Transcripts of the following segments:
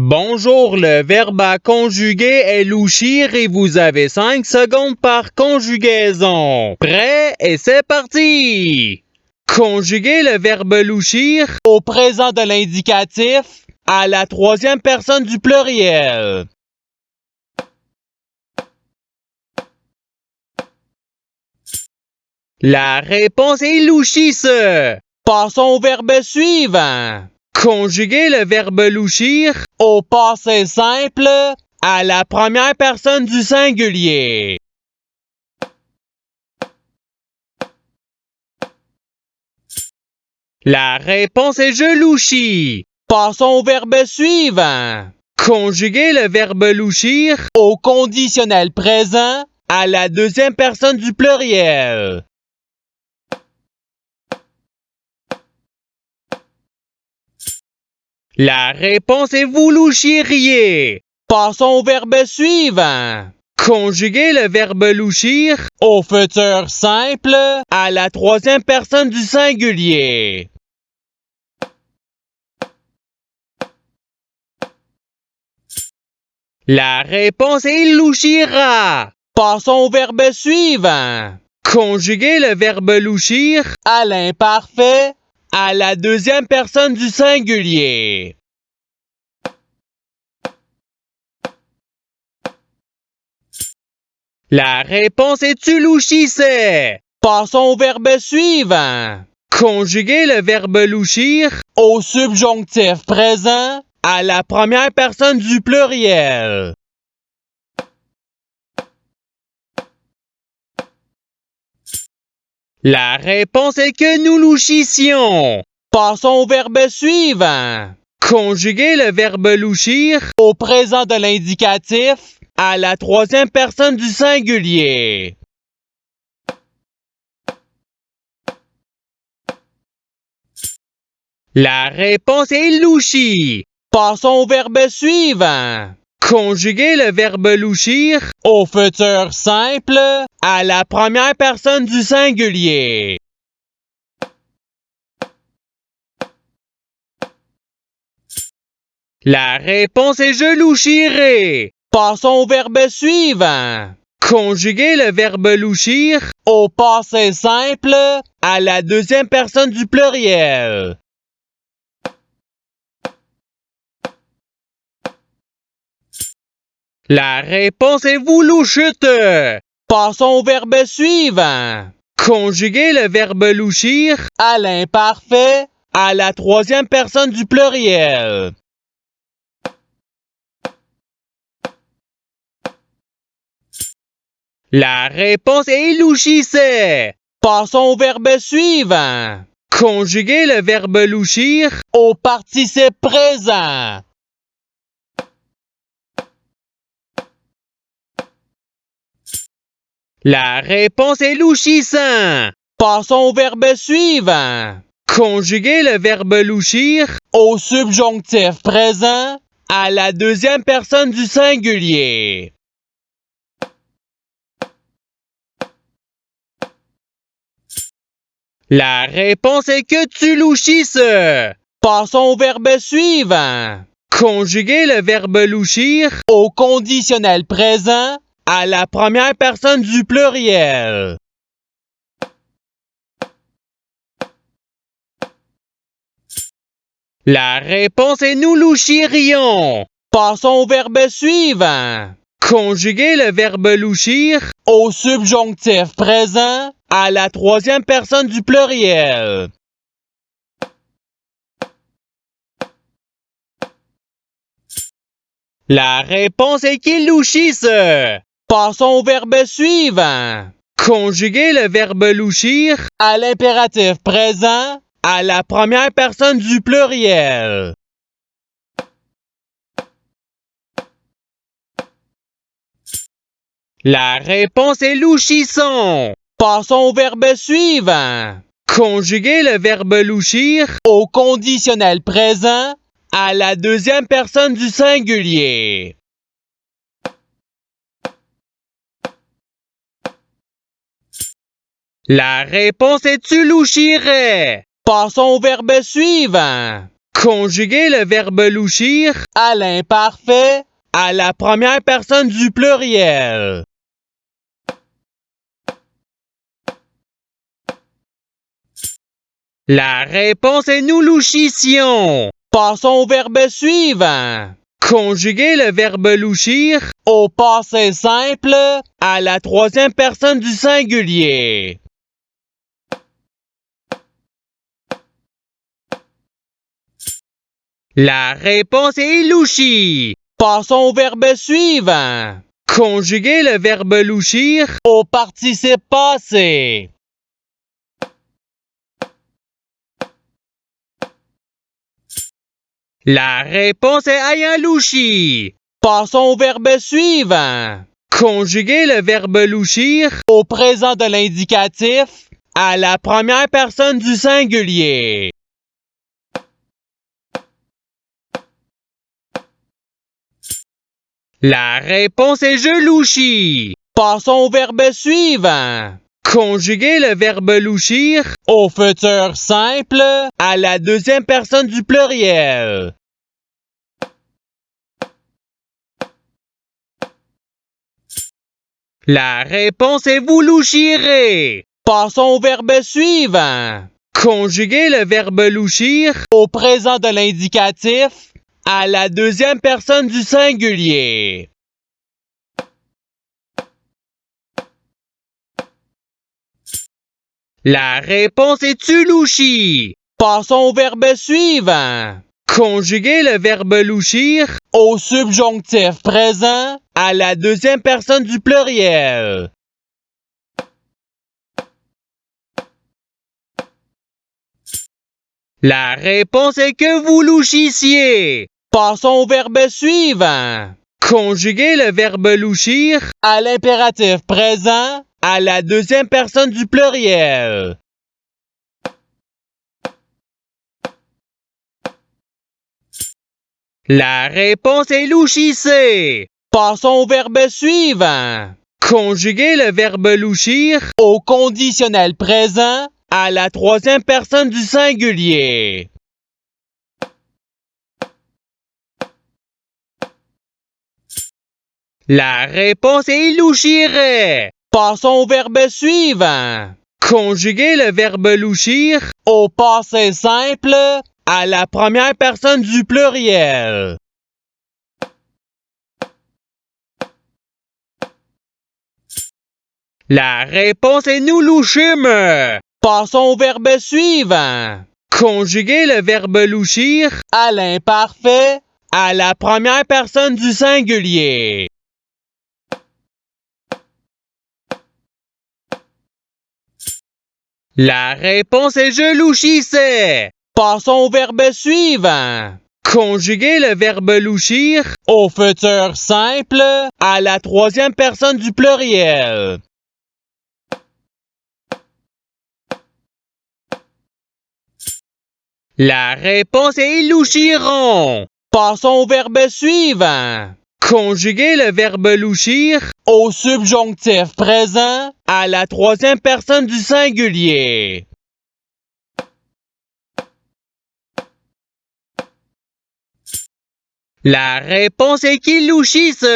Bonjour, le verbe à conjuguer est louchir et vous avez 5 secondes par conjugaison. Prêt et c'est parti! Conjuguez le verbe louchir au présent de l'indicatif à la troisième personne du pluriel. La réponse est louchisse. Passons au verbe suivant. Conjuguez le verbe louchir au passé simple à la première personne du singulier. La réponse est je louchis. Passons au verbe suivant. Conjuguez le verbe louchir au conditionnel présent à la deuxième personne du pluriel. La réponse est vous louchiriez. Passons au verbe suivant. Conjuguez le verbe louchir au futur simple à la troisième personne du singulier. La réponse est louchira. Passons au verbe suivant. Conjuguez le verbe louchir à l'imparfait à la deuxième personne du singulier. La réponse est tu louchissais. Passons au verbe suivant. Conjuguez le verbe louchir au subjonctif présent à la première personne du pluriel. La réponse est que nous louchissions. Passons au verbe suivant. Conjuguez le verbe louchir au présent de l'indicatif à la troisième personne du singulier. La réponse est louchi. Passons au verbe suivant. Conjuguez le verbe louchir au futur simple à la première personne du singulier. La réponse est je louchirai. Passons au verbe suivant. Conjuguez le verbe louchir au passé simple à la deuxième personne du pluriel. La réponse est vous louchute. Passons au verbe suivant. Conjuguez le verbe louchir à l'imparfait à la troisième personne du pluriel. La réponse est louchissait. Passons au verbe suivant. Conjuguez le verbe louchir au participe présent. La réponse est louchissant. Passons au verbe suivant. Conjuguez le verbe louchir au subjonctif présent à la deuxième personne du singulier. La réponse est que tu louchisses. Passons au verbe suivant. Conjuguez le verbe louchir au conditionnel présent à la première personne du pluriel. La réponse est nous louchirions. Passons au verbe suivant. Conjuguez le verbe louchir au subjonctif présent à la troisième personne du pluriel. La réponse est qu'il louchisse. Passons au verbe suivant. Conjuguez le verbe louchir à l'impératif présent à la première personne du pluriel. La réponse est louchisson. Passons au verbe suivant. Conjuguez le verbe louchir au conditionnel présent à la deuxième personne du singulier. La réponse est tu louchirais. Passons au verbe suivant. Conjuguer le verbe louchir à l'imparfait à la première personne du pluriel. La réponse est nous louchissions. Passons au verbe suivant. Conjuguer le verbe louchir au passé simple à la troisième personne du singulier. La réponse est louchi. Passons au verbe suivant. Conjuguer le verbe louchir au participe passé. La réponse est ayant louchi. Passons au verbe suivant. Conjuguer le verbe louchir au présent de l'indicatif à la première personne du singulier. La réponse est je louchis. Passons au verbe suivant. Conjuguer le verbe louchir au futur simple à la deuxième personne du pluriel. La réponse est vous louchirez. Passons au verbe suivant. Conjuguer le verbe louchir au présent de l'indicatif à la deuxième personne du singulier. La réponse est tu louchis. Passons au verbe suivant. Conjuguer le verbe louchir au subjonctif présent à la deuxième personne du pluriel. La réponse est que vous louchissiez. Passons au verbe suivant. Conjuguer le verbe louchir à l'impératif présent à la deuxième personne du pluriel. La réponse est louchissez. Passons au verbe suivant. Conjuguer le verbe louchir au conditionnel présent à la troisième personne du singulier. La réponse est louchirait. Passons au verbe suivant. Conjuguer le verbe louchir au passé simple à la première personne du pluriel. La réponse est nous louchîmes. Passons au verbe suivant. Conjuguer le verbe louchir à l'imparfait à la première personne du singulier. La réponse est je louchissais. Passons au verbe suivant. Conjuguer le verbe louchir au futur simple à la troisième personne du pluriel. La réponse est ils louchiront. Passons au verbe suivant. Conjuguer le verbe louchir au subjonctif présent à la troisième personne du singulier. La réponse est qu'ils louchissent.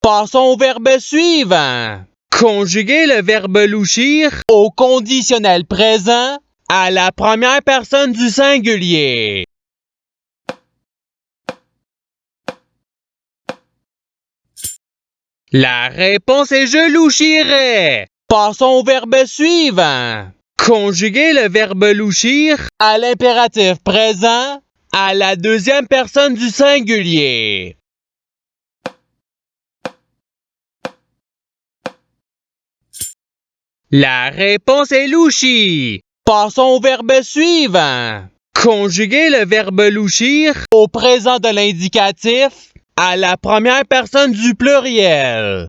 Passons au verbe suivant. Conjuguer le verbe louchir au conditionnel présent à la première personne du singulier. La réponse est je louchirais. Passons au verbe suivant. Conjuguer le verbe louchir à l'impératif présent à la deuxième personne du singulier. La réponse est louchi. Passons au verbe suivant. Conjuguer le verbe louchir au présent de l'indicatif à la première personne du pluriel.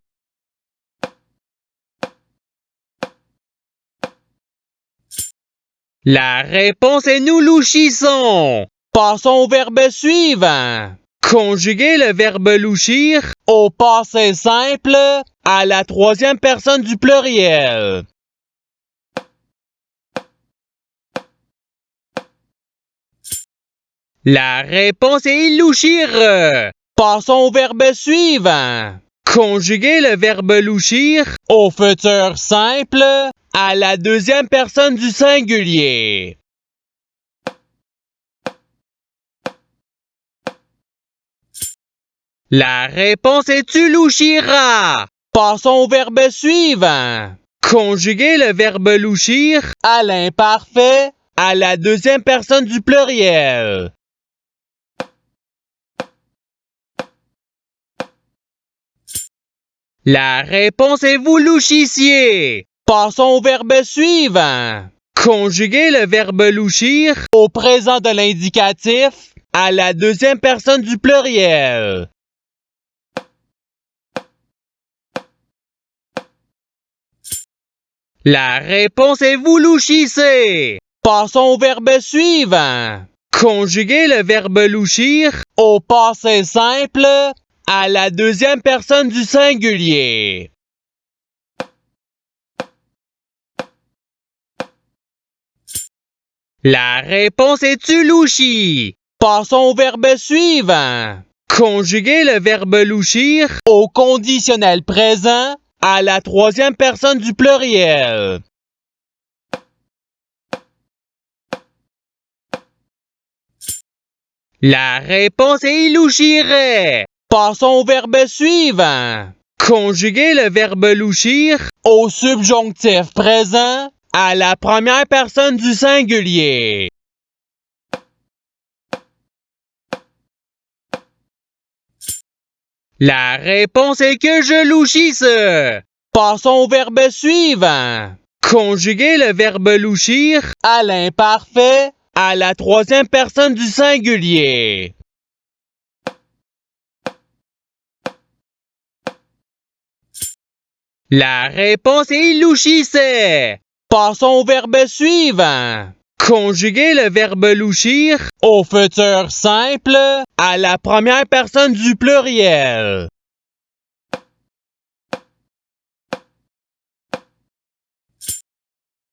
La réponse est nous louchissons. Passons au verbe suivant. Conjuguer le verbe louchir au passé simple à la troisième personne du pluriel. La réponse est louchir. Passons au verbe suivant. Conjuguez le verbe louchir au futur simple à la deuxième personne du singulier. La réponse est tu louchiras. Passons au verbe suivant. Conjuguez le verbe louchir à l'imparfait à la deuxième personne du pluriel. La réponse est vous louchissiez. Passons au verbe suivant. Conjuguez le verbe louchir au présent de l'indicatif à la deuxième personne du pluriel. La réponse est vous louchissez. Passons au verbe suivant. Conjuguez le verbe louchir au passé simple à la deuxième personne du singulier. La réponse est tu louchis. Passons au verbe suivant. Conjuguez le verbe louchir au conditionnel présent à la troisième personne du pluriel. La réponse est il louchirait. Passons au verbe suivant. Conjuguez le verbe louchir au subjonctif présent à la première personne du singulier. La réponse est que je louchisse. Passons au verbe suivant. Conjuguez le verbe louchir à l'imparfait à la troisième personne du singulier. La réponse est il louchissait. Passons au verbe suivant. Conjuguez le verbe louchir au futur simple à la première personne du pluriel.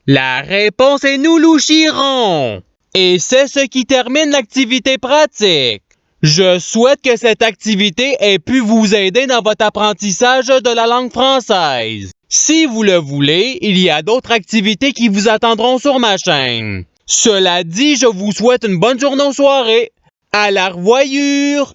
La réponse est nous louchirons. Et c'est ce qui termine l'activité pratique. Je souhaite que cette activité ait pu vous aider dans votre apprentissage de la langue française. Si vous le voulez, il y a d'autres activités qui vous attendront sur ma chaîne. Cela dit, je vous souhaite une bonne journée ou soirée. À la revoyure!